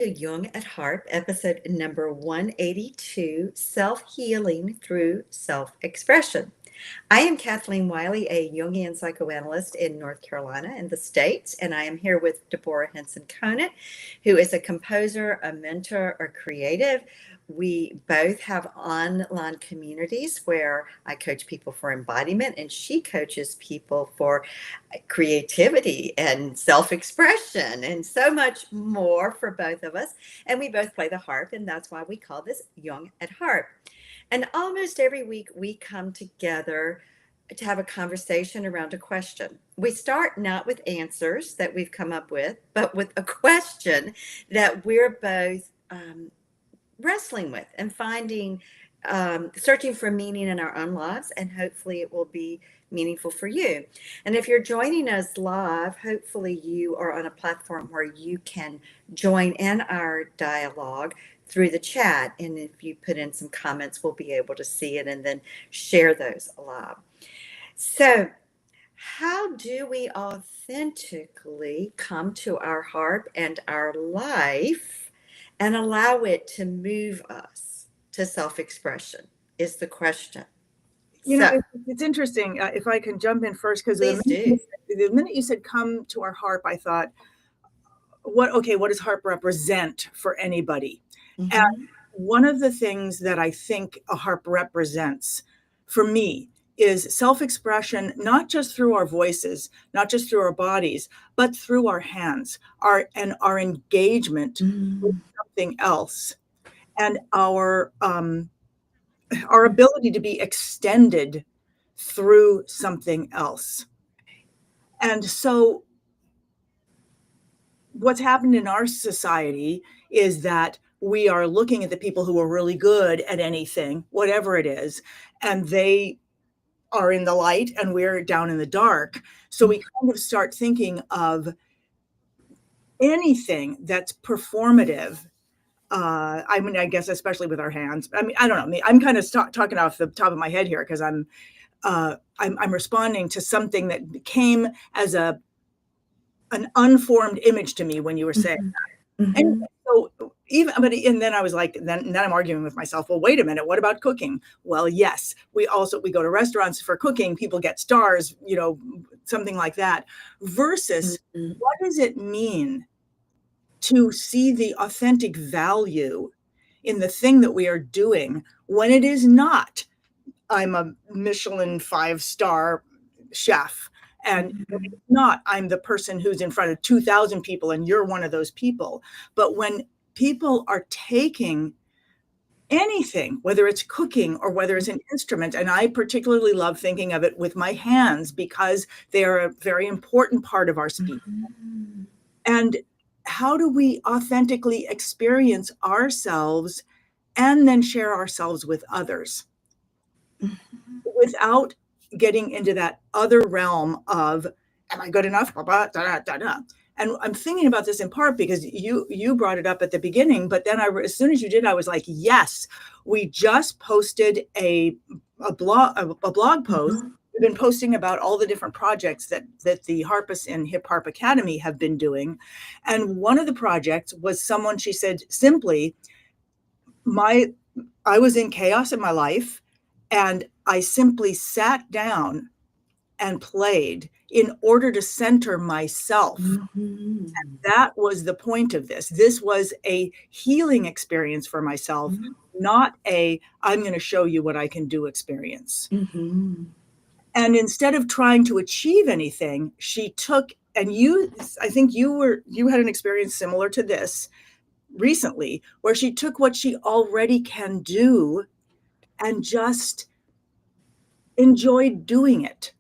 Jung at Harp, episode number 182, Self-Healing Through Self-Expression. I am Kathleen Wiley, a Jungian Psychoanalyst in North Carolina in the States, and I am here with Deborah Henson-Conant, who is a composer, a mentor, a creative. We both have online communities where I coach people for embodiment, and she coaches people for creativity and self-expression and so much more for both of us. And we both play the harp, and that's why we call this Jung at Harp. And almost every week we come together to have a conversation around a question. We start not with answers that we've come up with, but with a question that we're both wrestling with and finding, searching for meaning in our own lives, and hopefully it will be meaningful for you. And if you're joining us live, hopefully you are on a platform where you can join in our dialogue through the chat. And if you put in some comments, we'll be able to see it and then share those live. So, how do we authentically come to our harp and our life and allow it to move us to self-expression is the question. It's interesting. If I can jump in first, because the minute you said come to our harp, I thought, what does harp represent for anybody? Mm-hmm. And one of the things that I think a harp represents for me is self-expression, not just through our voices, not just through our bodies, but through our hands, our engagement with something else, and our ability to be extended through something else. And so what's happened in our society is that we are looking at the people who are really good at anything, whatever it is, and they are in the light and we're down in the dark. So we kind of start thinking of anything that's performative. I guess especially with our hands. I mean, I don't know. I'm kind of talking off the top of my head here because I'm responding to something that came as an unformed image to me when you were saying that. Mm-hmm. And so and then I was like, then I'm arguing with myself. Well, wait a minute. What about cooking? Well, yes, we go to restaurants for cooking. People get stars, something like that. Versus, what does it mean to see the authentic value in the thing that we are doing when it is not, I'm a Michelin 5-star chef, and it's not, I'm the person who's in front of 2,000 people and you're one of those people. But when people are taking anything, whether it's cooking or whether it's an instrument, and I particularly love thinking of it with my hands because they are a very important part of our speech. Mm-hmm. And how do we authentically experience ourselves and then share ourselves with others without getting into that other realm of, am I good enough? And I'm thinking about this in part because you brought it up at the beginning, but then as soon as you did, I was like, yes, we just posted a blog post. We've been posting about all the different projects that the Harpists in Hip Harp Academy have been doing. And one of the projects was she said simply, I was in chaos in my life and I simply sat down and played in order to center myself. Mm-hmm. And that was the point of this. This was a healing experience for myself, not I'm going to show you what I can do experience. Mm-hmm. And instead of trying to achieve anything, she took, and I think you had an experience similar to this recently, where she took what she already can do and just enjoyed doing it.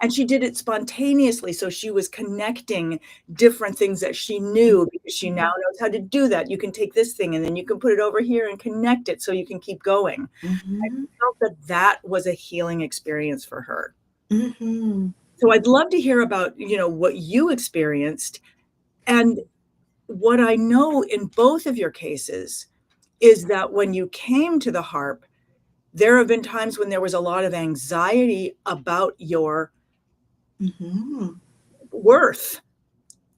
And she did it spontaneously. So she was connecting different things that she knew because she now knows how to do that. You can take this thing and then you can put it over here and connect it so you can keep going. Mm-hmm. I felt that was a healing experience for her. Mm-hmm. So I'd love to hear about, what you experienced. And what I know in both of your cases is that when you came to the harp, there have been times when there was a lot of anxiety about your worth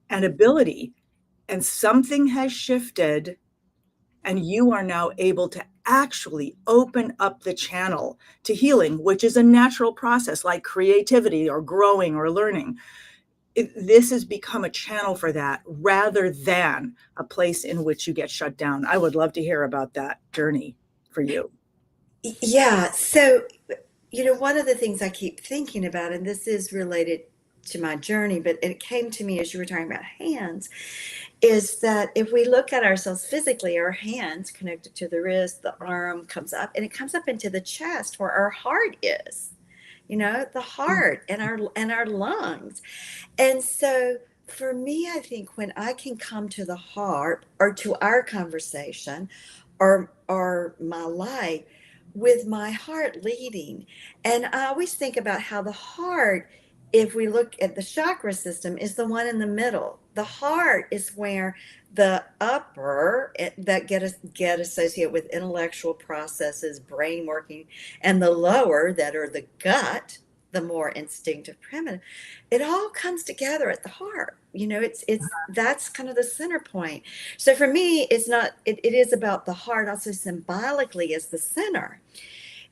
and ability. and something has shifted, and you are now able to actually open up the channel to healing, which is a natural process like creativity or growing or learning. This has become a channel for that rather than a place in which you get shut down. I would love to hear about that journey for you. Yeah. So, one of the things I keep thinking about, and this is related to my journey, but it came to me as you were talking about hands, is that if we look at ourselves physically, our hands connected to the wrist, the arm comes up, and it comes up into the chest where our heart is, the heart and our lungs. And so for me, I think when I can come to the heart or to our conversation or my life with my heart leading, and I always think about how the heart, if we look at the chakra system, is the one in the middle. The heart is where the upper that get associated with intellectual processes, brain working, and the lower that are the gut, the more instinctive, primitive. It all comes together at the heart. It's that's kind of the center point. So for me, it is about the heart also symbolically as the center.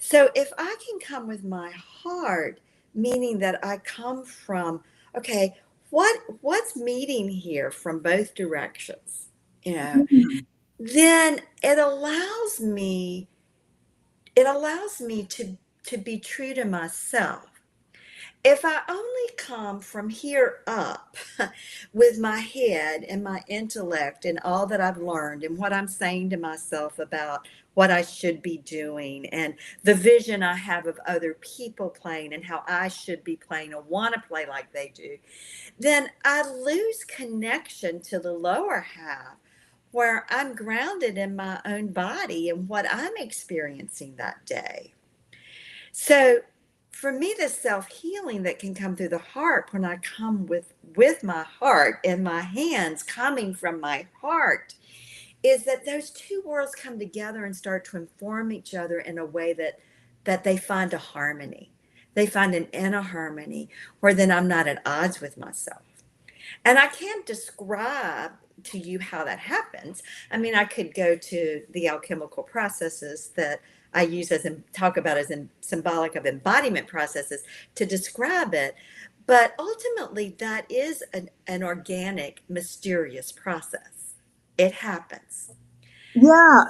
So if I can come with my heart, meaning that I come from, okay, what's meeting here from both directions, Mhm. then it allows me to be true to myself. If I only come from here up with my head and my intellect and all that I've learned and what I'm saying to myself about what I should be doing and the vision I have of other people playing and how I should be playing or want to play like they do, then I lose connection to the lower half where I'm grounded in my own body and what I'm experiencing that day. So for me, the self-healing that can come through the heart when I come with my heart and my hands coming from my heart is that those two worlds come together and start to inform each other in a way that they find a harmony. They find an inner harmony where then I'm not at odds with myself. And I can't describe to you how that happens. I mean, I could go to the alchemical processes that I use talk about as in symbolic of embodiment processes to describe it. But ultimately, that is an organic, mysterious process. It happens. Yeah.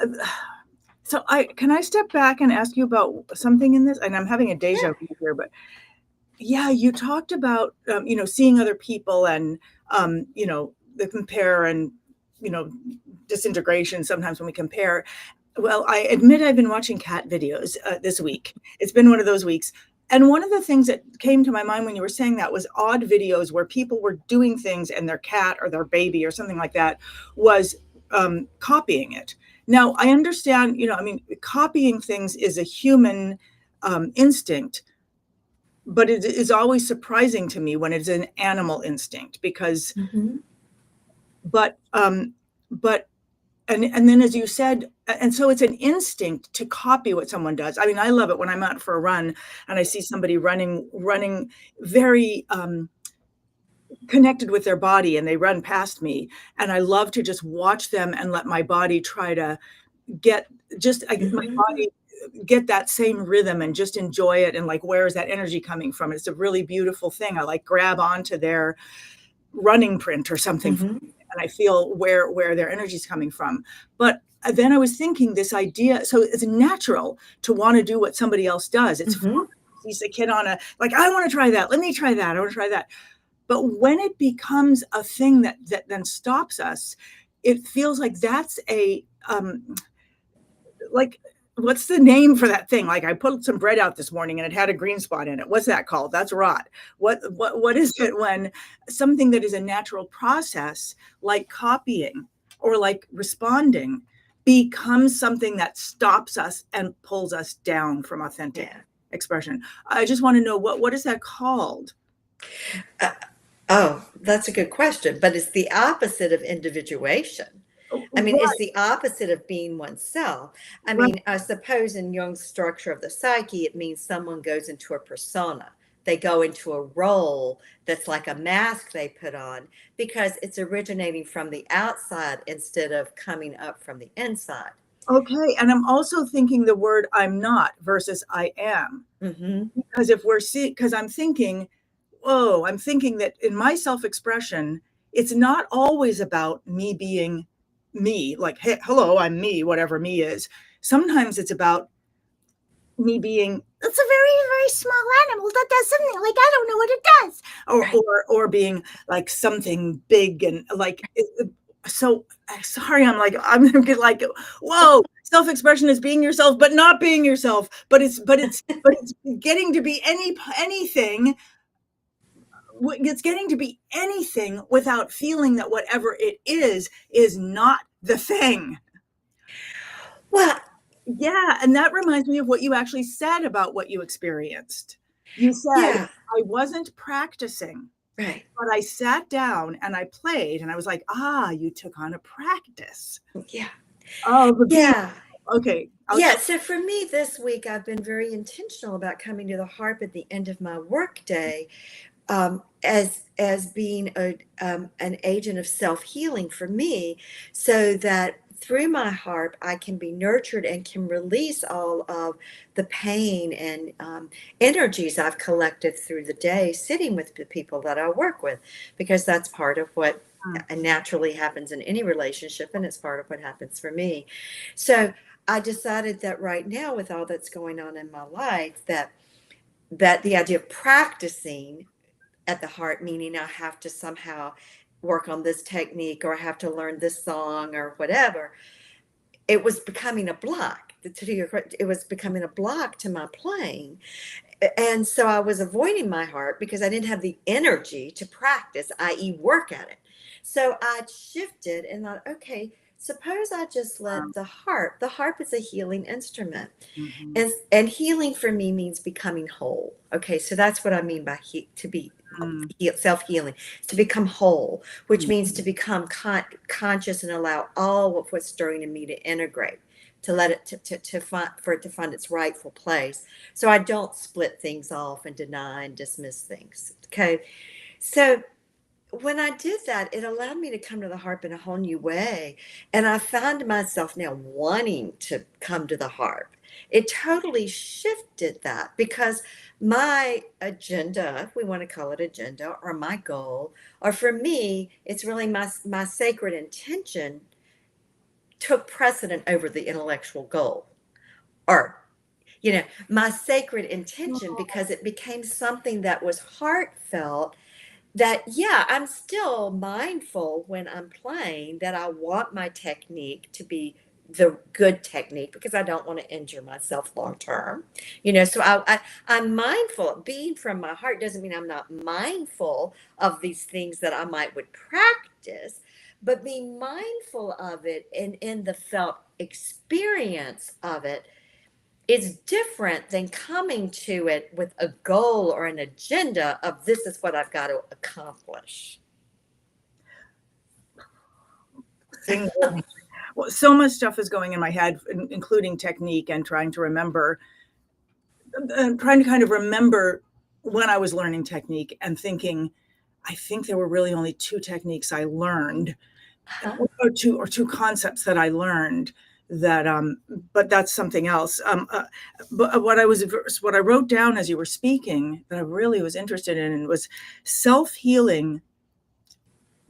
So can I step back and ask you about something in this? And I'm having a deja Sure. vu here, but yeah, you talked about seeing other people and the compare and you know disintegration sometimes when we compare. Well, I admit I've been watching cat videos this week. It's been one of those weeks. And one of the things that came to my mind when you were saying that was odd videos where people were doing things and their cat or their baby or something like that was copying it. Now, I understand, I mean, copying things is a human instinct, but it is always surprising to me when it's an animal instinct because, Hmm. but, but and then as you said, and so it's an instinct to copy what someone does. I mean, I love it when I'm out for a run and I see somebody running very connected with their body and they run past me. And I love to just watch them and let my body try to get my Hmm. body get that same rhythm and just enjoy it. And like, where is that energy coming from? It's a really beautiful thing. I like grab onto their running print or something, Hmm. and I feel where their energy is coming from. But then I was thinking this idea, so it's natural to want to do what somebody else does. It's fun. Hmm. Sees a kid on like, I want to try that. Let me try that. I want to try that. But when it becomes a thing that then stops us, it feels like that's like, what's the name for that thing? Like, I put some bread out this morning and it had a green spot in it. What's that called? That's rot. What is it when something that is a natural process, like copying or like responding, becomes something that stops us and pulls us down from authentic Yeah. expression? I just want to know what is that called? Uh, oh, that's a good question. But it's the opposite of individuation. I mean, it's Right, the opposite of being oneself. I right. mean, I suppose in Jung's structure of the psyche, it means someone goes into a persona. they go into a role that's like a mask they put on because it's originating from the outside instead of coming up from the inside. Okay. And I'm also thinking the word I'm not versus I am. Mm-hmm. Because if we're seeing, because I'm thinking, whoa, I'm thinking that in my self-expression, it's not always about me being me, like, hey, hello, I'm me, whatever me is. Sometimes it's about me being, it's a very, very small animal that does something like I don't know what it does, Right. or being like something big and like. So sorry, I'm like, whoa, self-expression is being yourself, but not being yourself. But it's getting to be anything. It's getting to be anything without feeling that whatever it is not the thing. Well, Yeah, and that reminds me of what you actually said about what you experienced. You said, yeah, I wasn't practicing, right. but I sat down and I played and I was like, ah, you took on a practice. Yeah. Oh, the beat. Yeah. Okay. Yeah, so for me this week, I've been very intentional about coming to the harp at the end of my workday, as being an agent of self-healing for me, so that through my harp I can be nurtured and can release all of the pain and energies I've collected through the day sitting with the people that I work with, because that's part of what naturally happens in any relationship, and it's part of what happens for me. So I decided that right now, with all that's going on in my life, that the idea of practicing at the heart, meaning I have to somehow work on this technique or I have to learn this song or whatever, it was becoming a block. It was becoming a block to my playing. And so I was avoiding my heart because I didn't have the energy to practice, i.e., work at it. So I shifted and thought, okay, suppose I just let the harp is a healing instrument. Mhm. And healing for me means becoming whole. Okay, so that's what I mean by to be Mm, self-healing, to become whole, which mm, means to become conscious and allow all of what's stirring in me to integrate, to let it to find for it to find its rightful place. So I don't split things off and deny and dismiss things. Okay, so when I did that, it allowed me to come to the harp in a whole new way. And I found myself now wanting to come to the harp. It totally shifted that because my agenda, if we want to call it agenda, or my goal, or for me, it's really my sacred intention took precedent over the intellectual goal. Or, my sacred intention, because it became something that was heartfelt, that yeah, I'm still mindful when I'm playing that I want my technique to be the good technique because I don't want to injure myself long term. So I'm mindful. Being from my heart doesn't mean I'm not mindful of these things that I might would practice, but being mindful of it and in the felt experience of it is different than coming to it with a goal or an agenda of this is what I've got to accomplish. thing- well, so much stuff is going in my head, including technique and trying to remember, trying to kind of remember when I was learning technique and thinking, I think there were really only two techniques I learned, Huh? or two concepts that I learned that, but that's something else. But what I wrote down as you were speaking that I really was interested in was self-healing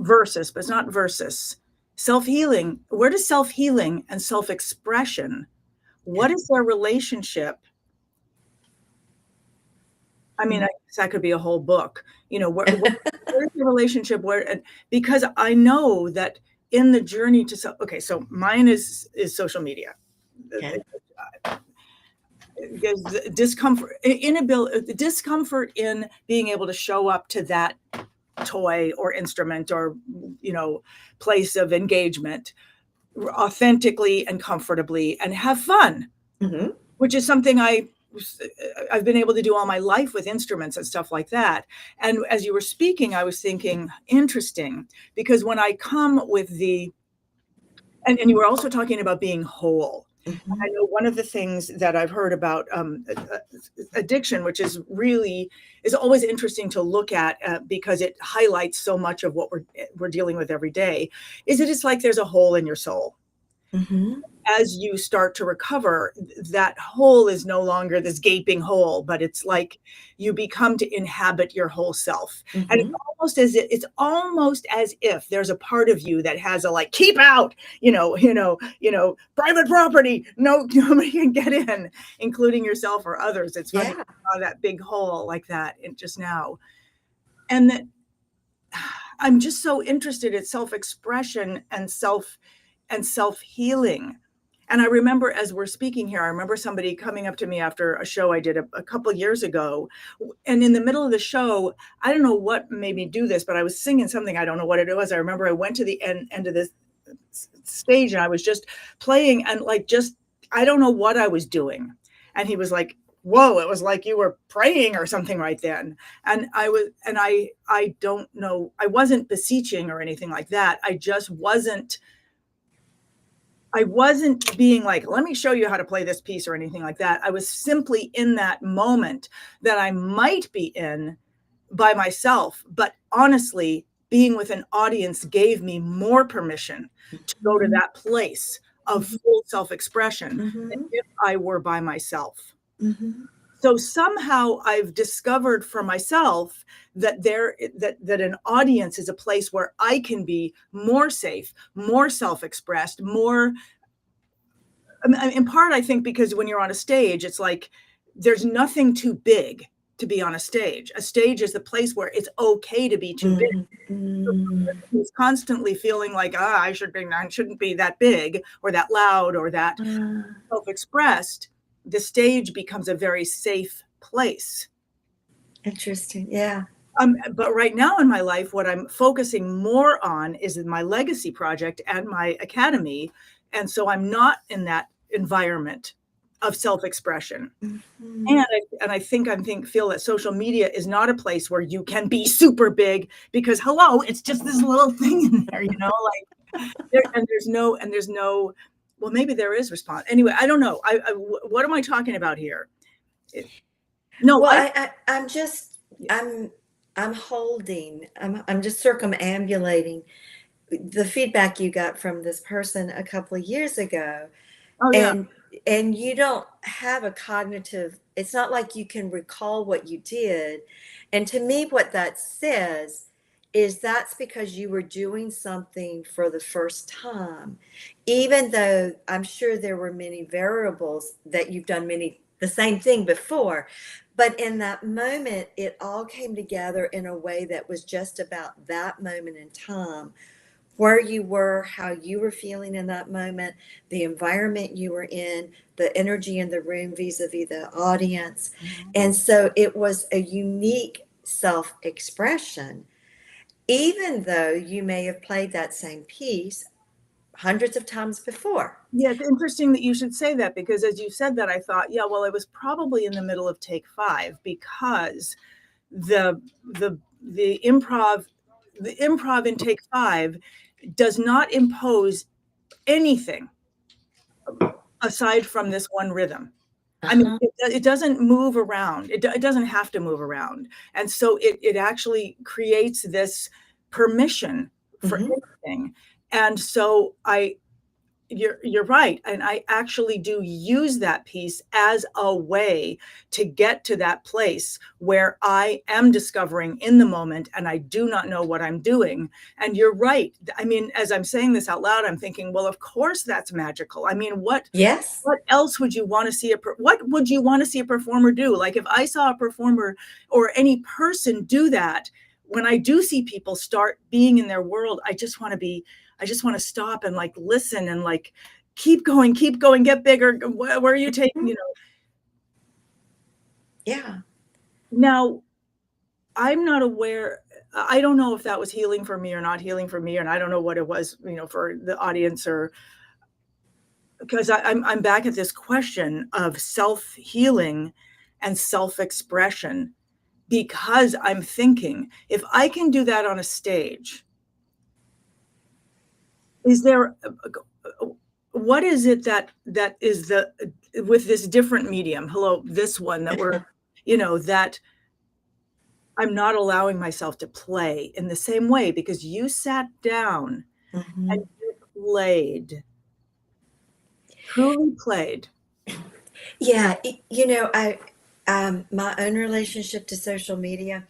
versus, but it's not versus, self-healing. Where does self-healing and self-expression, Yeah. what is their relationship? I mean, Hmm. I guess that could be a whole book. Where's the relationship? Because I know that in the journey to okay, so mine is social media. Okay. There's discomfort in being able to show up to that toy or instrument or place of engagement authentically and comfortably and have fun, Hmm. which is something I've been able to do all my life with instruments and stuff like that. And as you were speaking, I was thinking, interesting, because when I come with And you were also talking about being whole. Mm-hmm. I know one of the things that I've heard about addiction, which is always interesting to look at because it highlights so much of what we're dealing with every day, is that it's like there's a hole in your soul. Mm-hmm. As you start to recover, that hole is no longer this gaping hole, but it's like you become to inhabit your whole self. And Mm-hmm. it's almost as if there's a part of you that has a like, keep out, private property, no, nobody can get in, including yourself or others. It's funny, Yeah. I saw that big hole like that just now. And that I'm just so interested in self-expression and self-healing. And I remember as we're speaking here, I remember somebody coming up to me after a show I did a couple of years ago. And in the middle of the show, I don't know what made me do this, but I was singing something. I don't know what it was. I remember I went to the end of this stage and I was just playing and I don't know what I was doing. And he was like, whoa, it was like you were praying or something right then. And I don't know, I wasn't beseeching or anything like that. I wasn't being like, let me show you how to play this piece or anything like that. I was simply in that moment that I might be in by myself. But honestly, being with an audience gave me more permission to go to that place of full self-expression than Mm-hmm. if I were by myself. Mm-hmm. So somehow I've discovered for myself that that an audience is a place where I can be more safe, more self-expressed, more. In part, I think because when you're on a stage, it's like there's nothing too big to be on a stage. A stage is the place where it's okay to be too big. So who's constantly feeling like, I shouldn't be that big or that loud or that self-expressed, the stage becomes a very safe place. Interesting. Yeah. But right now in my life, what I'm focusing more on is my legacy project and my academy. And so I'm not in that environment of self-expression. Mm-hmm. And I feel that social media is not a place where you can be super big because hello, it's just this little thing in there, there's no, well, maybe there is response. Anyway, I don't know. What am I talking about here? No, Well, I'm just I'm holding. I'm just circumambulating the feedback you got from this person a couple of years ago, oh yeah, and you don't have a cognitive. It's not like you can recall what you did, and to me, what that says is that's because you were doing something for the first time, even though I'm sure there were many variables that you've done the same thing before. But in that moment, it all came together in a way that was just about that moment in time, where you were, how you were feeling in that moment, the environment you were in, the energy in the room vis-a-vis the audience. And so it was a unique self expression, even though you may have played that same piece hundreds of times before. yeah. It's interesting that you should say that because as you said that, I thought, yeah, well, I was probably in the middle of take 5 because the improv in take 5 does not impose anything aside from this one rhythm. I mean, Uh-huh. it doesn't move around. It doesn't have to move around. And so it actually creates this permission for Hmm. anything. And so you're right. And I actually do use that piece as a way to get to that place where I am discovering in the moment and I do not know what I'm doing. And you're right. I mean, as I'm saying this out loud, I'm thinking, well, of course that's magical. I mean, Yes. what else would you want to see what would you want to see a performer do? Like if I saw a performer or any person do that, when I do see people start being in their world, I just want to stop and like listen and like keep going, get bigger. Where are you taking, Yeah. Now I'm not aware. I don't know if that was healing for me or not healing for me. And I don't know what it was, for the audience or because I'm back at this question of self-healing and self-expression because I'm thinking if I can do that on a stage, is there what is it that is with this different medium, this one that we're, that I'm not allowing myself to play in the same way, because you sat down and Mhm. you played, truly played. Yeah, my own relationship to social media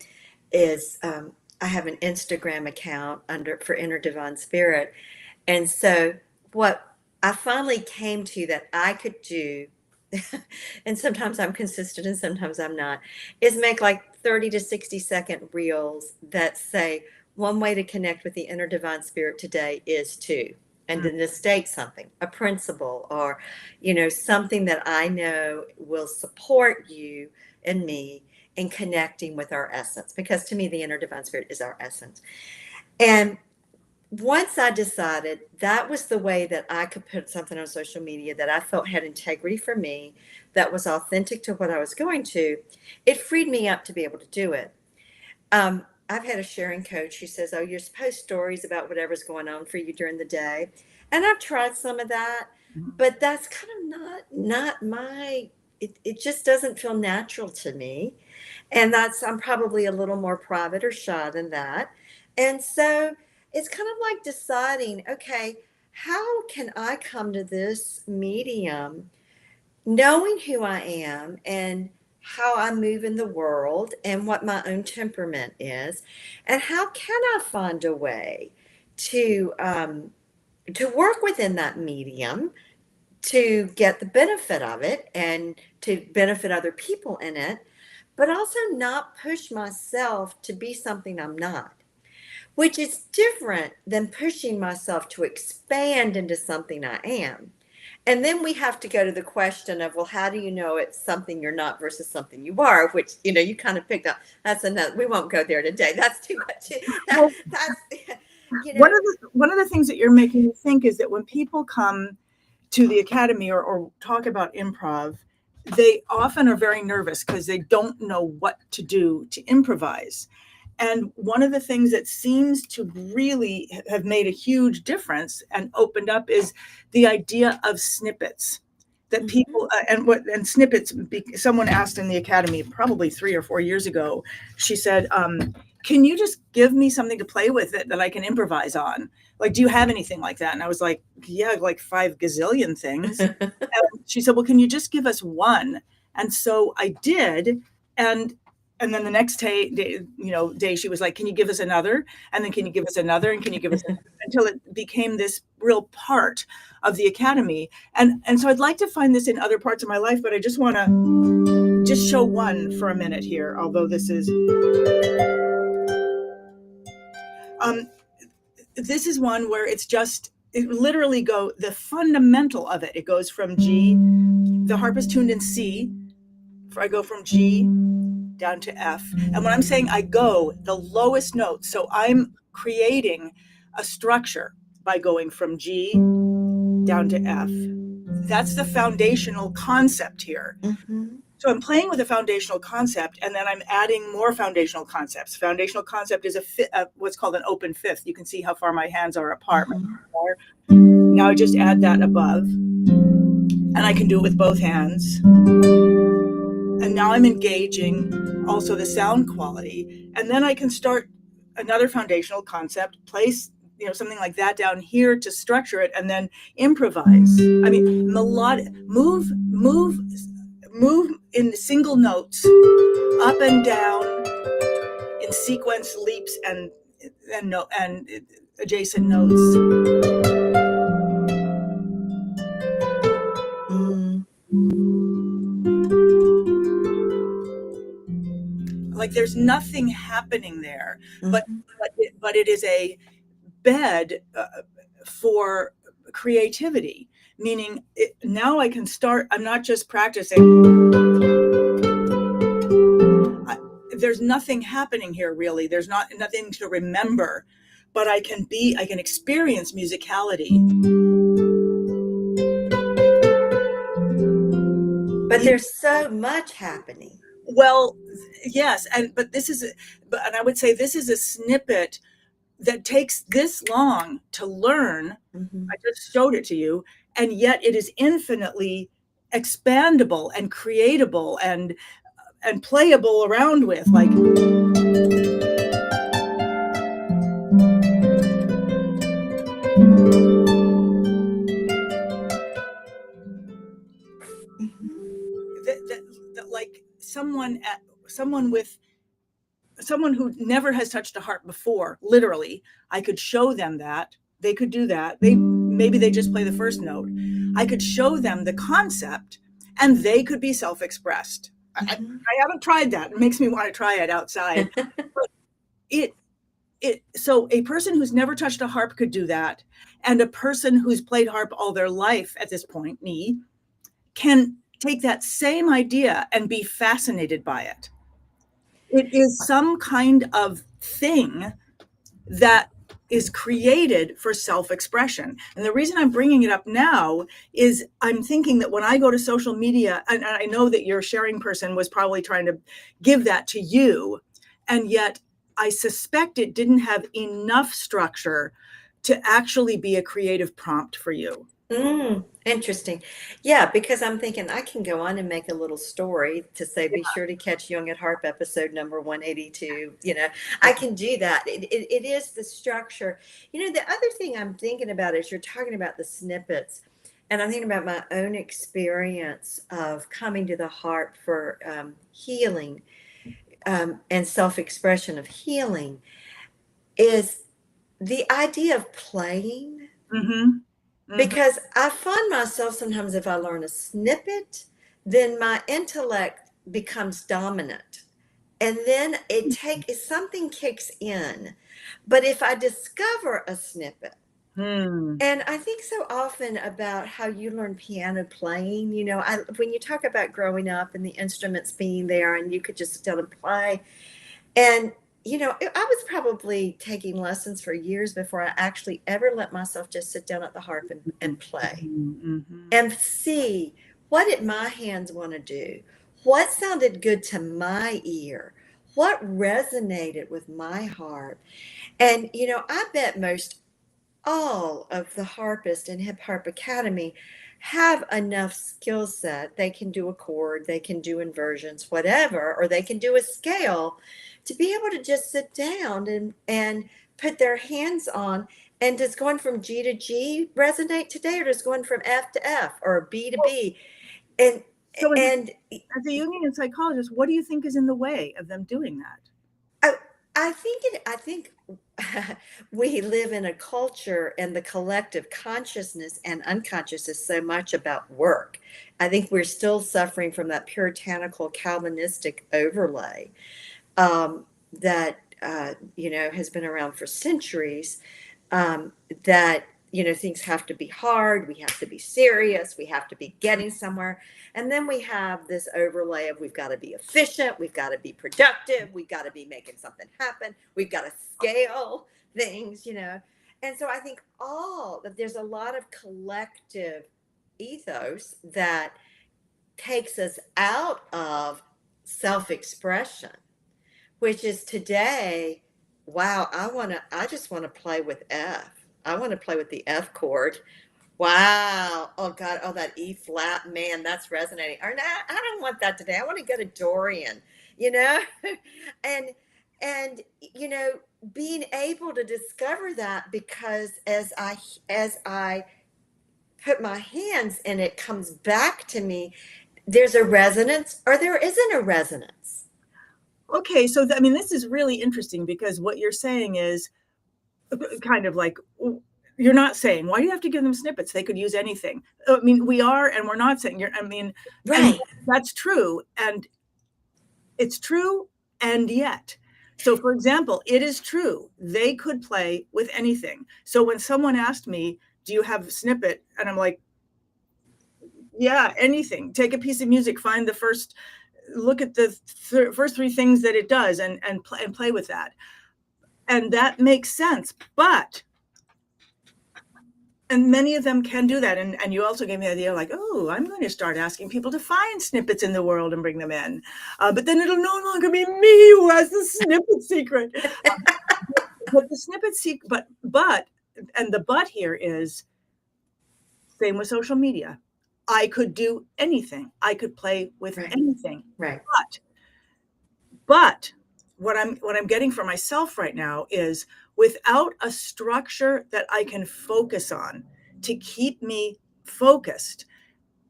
is, I have an Instagram account for Inner Divine Spirit. And so what I finally came to that I could do, and sometimes I'm consistent and sometimes I'm not, is make like 30 to 60-second reels that say, one way to connect with the inner divine spirit today is to, and Mm, then to state something, a principle, or, something that I know will support you and me in connecting with our essence. Because to me, the inner divine spirit is our essence. And once I decided that was the way that I could put something on social media that I felt had integrity for me, that was authentic to what I was going to, it freed me up to be able to do it. I've had a sharing coach who says, "Oh, you're supposed to post stories about whatever's going on for you during the day," and I've tried some of that, mhm. but that's kind of not my. It just doesn't feel natural to me, and I'm probably a little more private or shy than that, and so it's kind of like deciding, okay, how can I come to this medium knowing who I am and how I move in the world and what my own temperament is, and how can I find a way to work within that medium to get the benefit of it and to benefit other people in it, but also not push myself to be something I'm not, which is different than pushing myself to expand into something I am. And then we have to go to the question of, well, how do you know it's something you're not versus something you are, which, you kind of picked up. That's another, we won't go there today. That's too much. Well, That's, you one know, of the things that you're making me think is that when people come to the academy, or talk about improv, they often are very nervous because they don't know what to do to improvise. And one of the things that seems to really have made a huge difference and opened up is the idea of snippets that mhm. people, and snippets. Someone asked in the academy probably 3 or 4 years ago, she said, can you just give me something to play with that I can improvise on? Like, do you have anything like that? And I was like, yeah, like 5 gazillion things. And she said, well, can you just give us one? And so I did. And then the next day, she was like, can you give us another? And then can you give us another? And can you give us another? Until it became this real part of the academy. And so I'd like to find this in other parts of my life, but I just want to just show one for a minute here, although um, this is one where it literally the fundamental of it. It goes from G, the harp is tuned in C. I go from G down to F. And when I'm saying I go, the lowest note. So I'm creating a structure by going from G down to F. That's the foundational concept here. Mhm. So I'm playing with a foundational concept, and then I'm adding more foundational concepts. Foundational concept is what's called an open fifth. You can see how far my hands are apart. Mhm. Now I just add that above, and I can do it with both hands. And now I'm engaging also the sound quality. And then I can start another foundational concept, place something like that down here to structure it, and then improvise. I mean, melodic, move in single notes, up and down, in sequence leaps and adjacent notes. Mm. Like there's nothing happening there, but Mhm. it is a bed for creativity. Meaning, now I can start. I'm not just practicing. There's nothing happening here really. There's nothing to remember, but I can experience musicality. But there's so much happening. Well, yes, and I would say this is a snippet that takes this long to learn. I just showed it to you, and yet it is infinitely expandable and creatable and playable around with. Like, like someone who never has touched a harp before, literally, I could show them that. They could do that. Maybe they just play the first note. I could show them the concept, and they could be self-expressed. I haven't tried that. It makes me want to try it outside. But so a person who's never touched a harp could do that, and a person who's played harp all their life at this point, me, can take that same idea and be fascinated by it. It is some kind of thing that is created for self-expression. And the reason I'm bringing it up now is I'm thinking that when I go to social media, and I know that your sharing person was probably trying to give that to you, and yet I suspect it didn't have enough structure to actually be a creative prompt for you. Interesting. Yeah, because I'm thinking I can go on and make a little story to say, be sure to catch Young at Harp episode number 182. I can do that. It is the structure. The other thing I'm thinking about is you're talking about the snippets, and I'm thinking about my own experience of coming to the harp for healing and self-expression of healing is the idea of playing. Because I find myself sometimes, if I learn a snippet, then my intellect becomes dominant. And then something kicks in. But if I discover a snippet, and I think so often about how you learn piano playing, when you talk about growing up and the instruments being there and you could just sit down and play. And I was probably taking lessons for years before I actually ever let myself just sit down at the harp and play and see, what did my hands want to do? What sounded good to my ear? What resonated with my heart? And, I bet most all of the harpists in Hip Harp Academy have enough skill set. They can do a chord, they can do inversions, whatever, or they can do a scale to be able to just sit down and put their hands on. And does going from G to G resonate today, or does going from F to F or B to B? And so as a Jungian psychologist, what do you think is in the way of them doing that? I think we live in a culture, and the collective consciousness and unconscious is so much about work. I think we're still suffering from that puritanical Calvinistic overlay that has been around for centuries. That things have to be hard, we have to be serious, we have to be getting somewhere. And then we have this overlay of we've got to be efficient, we've got to be productive, we've got to be making something happen, we've got to scale things. And so I think that there's a lot of collective ethos that takes us out of self-expression, which is today, wow, I just want to play with F. I want to play with the F chord. Wow. Oh God. Oh, that E flat, man, that's resonating. Or no, I don't want that today. I want to go to Dorian, and being able to discover that, because as I put my hands and it comes back to me, there's a resonance or there isn't a resonance. Okay. So, this is really interesting, because what you're saying is kind of like, you're not saying, why do you have to give them snippets? They could use anything. We are, and we're not saying right. That's true. And it's true. And yet, so for example, it is true. They could play with anything. So when someone asked me, do you have a snippet? And I'm like, yeah, anything. Take a piece of music, look at the first three things that it does and play with that. And that makes sense. And many of them can do that. And you also gave me the idea, like, oh, I'm going to start asking people to find snippets in the world and bring them in. But then it'll no longer be me who has the snippet secret. But the snippets, and the but here is, same with social media. I could do anything. I could play with Right. anything. Right. But what I'm getting for myself right now is, without a structure that I can focus on to keep me focused,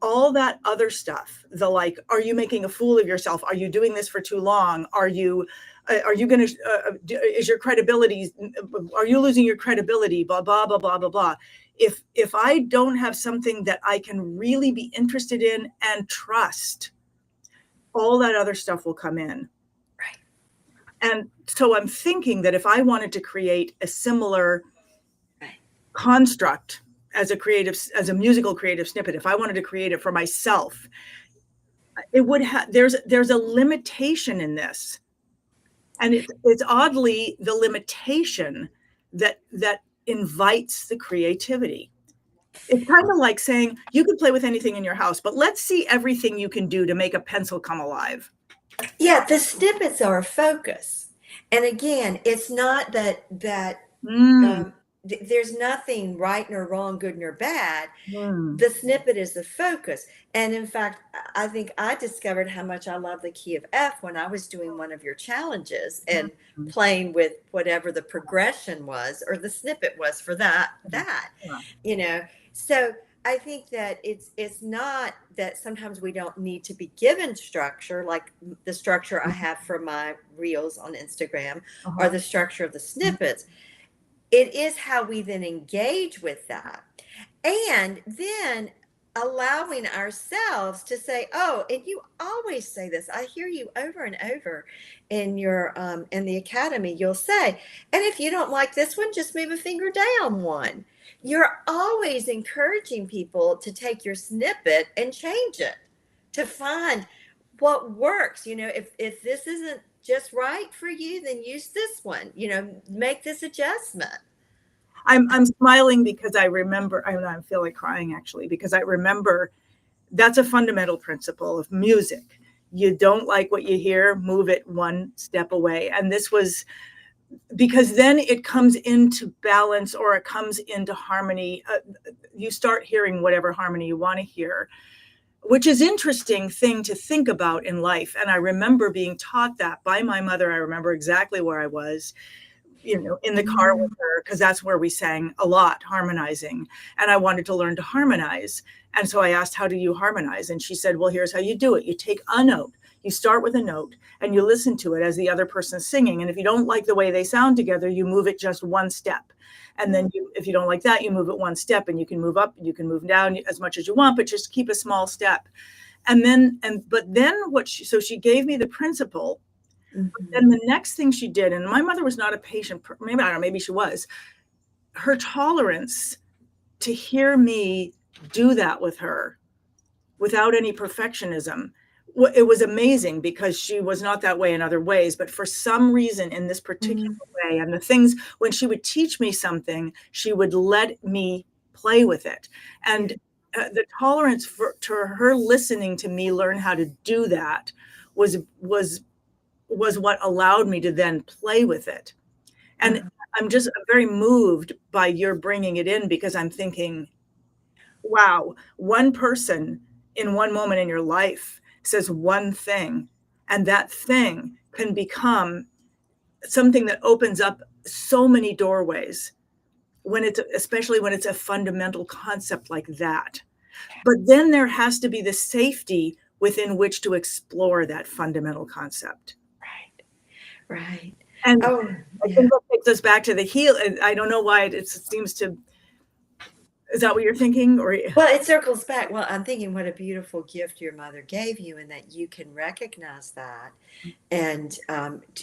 all that other stuff, the like, are you making a fool of yourself? Are you doing this for too long? Are you going to, is your credibility, are you losing your credibility? Blah, blah, blah, blah, blah, blah. If I don't have something that I can really be interested in and trust, all that other stuff will come in. Right. And so I'm thinking that if I wanted to create a similar Right. construct as a musical creative snippet, if I wanted to create it for myself, it would have, there's a limitation in this. And it's oddly the limitation that invites the creativity. It's kind of like saying, you can play with anything in your house, but let's see everything you can do to make a pencil come alive. Yeah, the snippets are a focus. And again, it's not that there's nothing right nor wrong, good nor bad. The snippet is the focus. And in fact, I think I discovered how much I love the key of F when I was doing one of your challenges and playing with whatever the progression was or the snippet was for that, you know. So I think that it's not that sometimes we don't need to be given structure, like the structure I have for my reels on Instagram or the structure of the snippets. It is how we then engage with that. And then allowing ourselves to say, oh, and you always say this, I hear you over and over in your in the academy, you'll say, and if you don't like this one, just move a finger down one. You're always encouraging people to take your snippet and change it, to find what works. You know, if this isn't just right for you, then use this one, you know, make this adjustment. I'm smiling because I remember, I feel like crying actually, because I remember that's a fundamental principle of music. You don't like what you hear, move it one step away. And this was because then it comes into balance, or it comes into harmony. You start hearing whatever harmony you want to hear, which is interesting thing to think about in life. And I remember being taught that by my mother. I remember exactly where I was, you know, in the car with her, because that's where we sang a lot, harmonizing. And I wanted to learn to harmonize. And so I asked, how do you harmonize? And she said, well, here's how you do it. You take a note, you start with a note, and you listen to it as the other person's singing. And if you don't like the way they sound together, you move it just one step. And then if you don't like that, you move it one step, and you can move up, you can move down as much as you want, but just keep a small step. But then so she gave me the principle. And the next thing she did, and my mother was not a patient, maybe, I don't know, maybe she was, her tolerance to hear me do that with her without any perfectionism, it was amazing, because she was not that way in other ways, but for some reason in this particular way, and the things, when she would teach me something, she would let me play with it. And the tolerance to her listening to me learn how to do that was what allowed me to then play with it. And I'm just very moved by your bringing it in, because I'm thinking, wow, one person in one moment in your life says one thing, and that thing can become something that opens up so many doorways, especially when it's a fundamental concept like that. But then there has to be the safety within which to explore that fundamental concept. Right. And I think that takes us back to the heal. I don't know why it seems to. Is that what you're thinking? Or well, it circles back. Well, I'm thinking what a beautiful gift your mother gave you, and that you can recognize that, and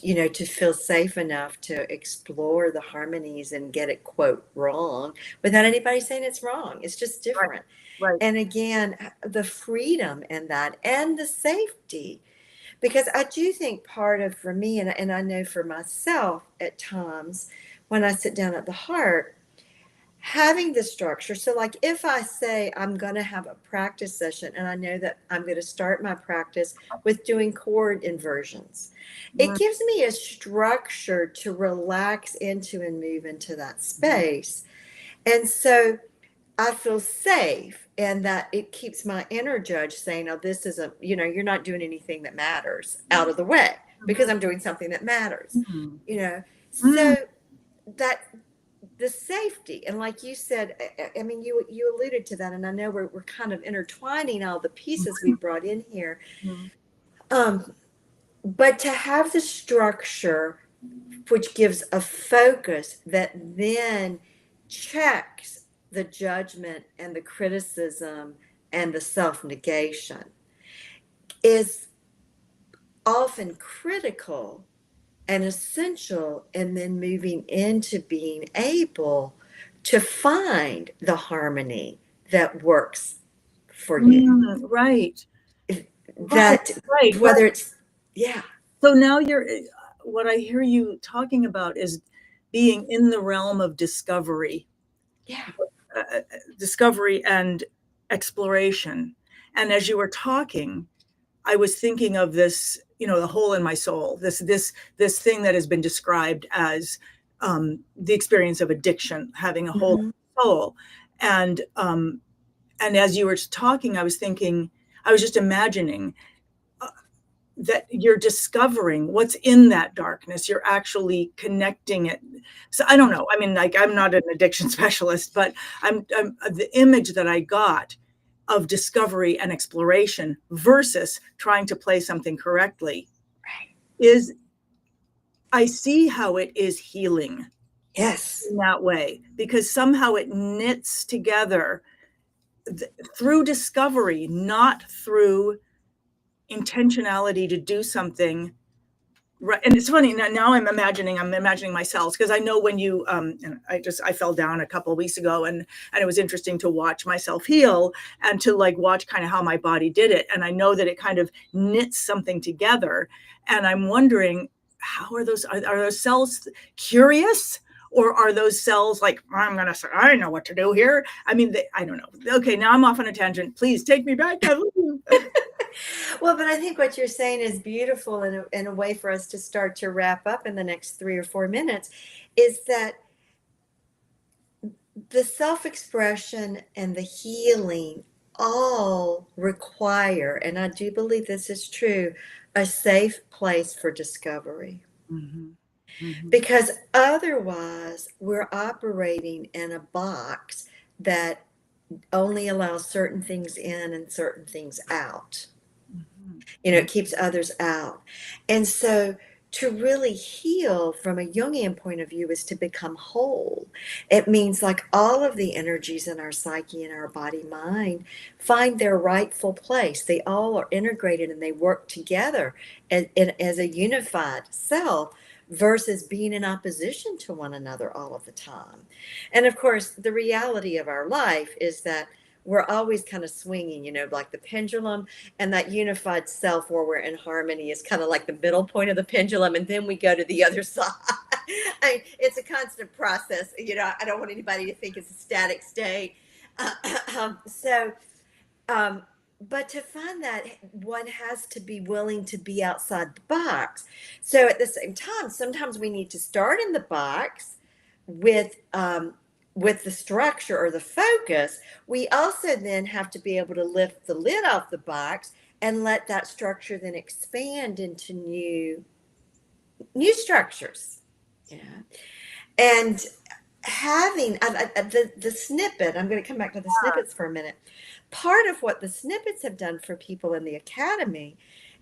you know, to feel safe enough to explore the harmonies and get it quote wrong without anybody saying it's wrong. It's just different. Right. And again, the freedom in that and the safety. Because I do think part of, for me, and I know for myself at times when I sit down at the harp, having the structure. So like if I say I'm going to have a practice session and I know that I'm going to start my practice with doing chord inversions, it Right. gives me a structure to relax into and move into that space. And so I feel safe, and that it keeps my inner judge saying, oh, this isn't, you're not doing anything that matters, out of the way, because I'm doing something that matters, Mm. you know. Mm. So that the safety, and like you said, I mean, you alluded to that, and I know we're kind of intertwining all the pieces we brought in here. Mm. Um, but to have the structure which gives a focus that then checks the judgment and the criticism and the self-negation is often critical and essential, and then moving into being able to find the harmony that works for you. Mm. Right. Right. That Right. Right. whether it's, yeah. So now what I hear you talking about is being in the realm of discovery, Yeah. discovery and exploration. And as you were talking, I was thinking of this, the hole in my soul, this thing that has been described as the experience of addiction, having a hole in Mm-hmm. the soul. And as you were talking, I was thinking, I was just imagining that you're discovering what's in that darkness. You're actually connecting it. So I don't know. I mean, like, I'm not an addiction specialist, but I'm the image that I got of discovery and exploration versus trying to play something correctly is, I see how it is healing Yes. in that way, because somehow it knits together through discovery, not through intentionality to do something. Right. And it's funny now, I'm imagining myself, because I know when you and I fell down a couple of weeks ago, and it was interesting to watch myself heal, and to like watch kind of how my body did it, and I know that it kind of knits something together. And I'm wondering, how are those cells curious, or are those cells like, I know what to do here? I mean, I don't know. Okay, now I'm off on a tangent. Please take me back, Kathleen. Well, but I think what you're saying is beautiful, in a way for us to start to wrap up in the next 3 or 4 minutes, is that the self-expression and the healing all require, and I do believe this is true, a safe place for discovery. Mm-hmm. Mm-hmm. Because otherwise, we're operating in a box that only allows certain things in and certain things out. It keeps others out. And so to really heal from a Jungian point of view is to become whole. It means like all of the energies in our psyche and our body mind find their rightful place. They all are integrated and they work together as a unified self, versus being in opposition to one another all of the time. And of course, the reality of our life is that we're always kind of swinging, like the pendulum, and that unified self where we're in harmony is kind of like the middle point of the pendulum, and then we go to the other side. It's a constant process. I don't want anybody to think it's a static state. So but to find that, one has to be willing to be outside the box. So at the same time, sometimes we need to start in the box with the structure or the focus. We also then have to be able to lift the lid off the box and let that structure then expand into new structures. Yeah. And having the snippet, I'm going to come back to the snippets for a minute. Part of what the snippets have done for people in the academy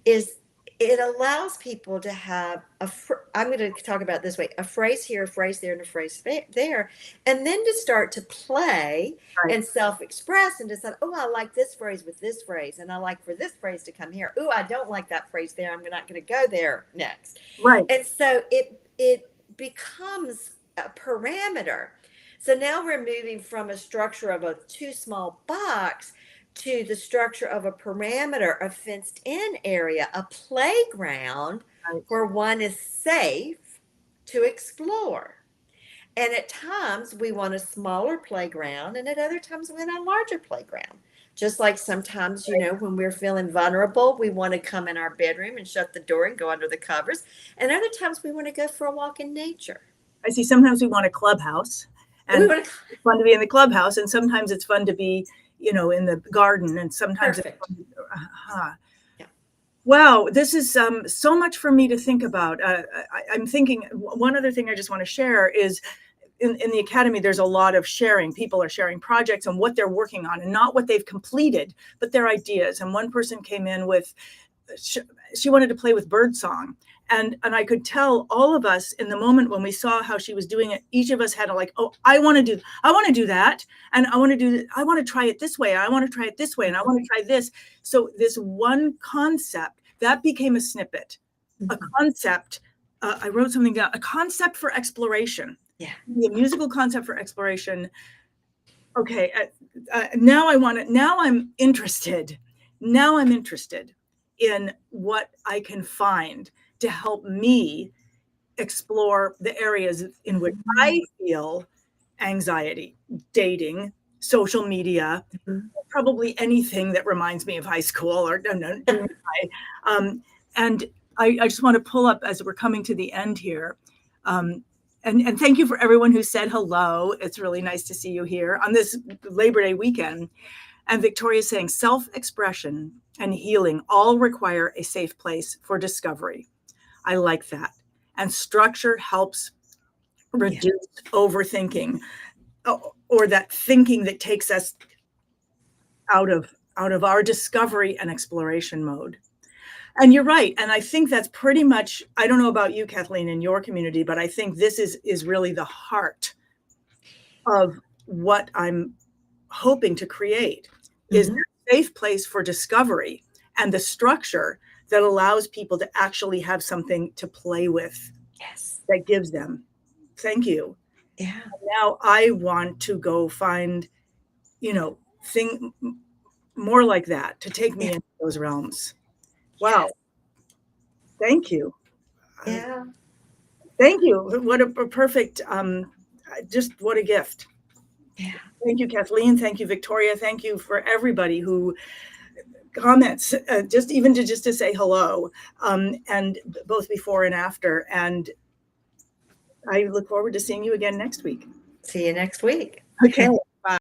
is it allows people to have I'm going to talk about it this way: a phrase here, a phrase there, and a phrase there, and then to start to play Right. and self-express and decide, oh, I like this phrase with this phrase, and I like for this phrase to come here. Oh, I don't like that phrase there. I'm not going to go there next. Right. And so it becomes a parameter. So now we're moving from a structure of a too small box to the structure of a parameter, a fenced in area, a playground Right. where one is safe to explore. And at times we want a smaller playground, and at other times we want a larger playground. Just like sometimes, when we're feeling vulnerable, we want to come in our bedroom and shut the door and go under the covers. And other times we want to go for a walk in nature. I see sometimes we want a clubhouse, and it's fun to be in the clubhouse, and sometimes it's fun to be, in the garden, and sometimes Perfect. It's fun yeah. Wow, this is so much for me to think about. I'm thinking one other thing I just want to share is in the Academy, there's a lot of sharing. People are sharing projects and what they're working on, and not what they've completed, but their ideas. And one person came in with, she wanted to play with birdsong. And I could tell all of us in the moment when we saw how she was doing it, each of us had a oh, I want to do that. And I want to try it this way. And I want to try it this way. And I want to try this. So this one concept that became a snippet, a concept. I wrote something down, a concept for exploration. Yeah. The musical concept for exploration. Okay. Now I'm interested. Now I'm interested in what I can find to help me explore the areas in which I feel anxiety, dating, social media, probably anything that reminds me of high school or and I just want to pull up as we're coming to the end here. And thank you for everyone who said hello. It's really nice to see you here on this Labor Day weekend. And Victoria's saying self-expression and healing all require a safe place for discovery. I like that. And structure helps reduce overthinking or that thinking that takes us out of our discovery and exploration mode. And you're right. And I think that's pretty much, I don't know about you, Kathleen, in your community, but I think this is really the heart of what I'm hoping to create is a safe place for discovery and the structure that allows people to actually have something to play with. Yes. That gives them. Thank you. Yeah. Now I want to go find, thing more like that to take me into those realms. Wow. Thank you. Yeah. Thank you. What a perfect, just what a gift. Yeah. Thank you, Kathleen. Thank you, Victoria. Thank you for everybody who comments, just to say hello, and both before and after. And I look forward to seeing you again next week. See you next week. Okay.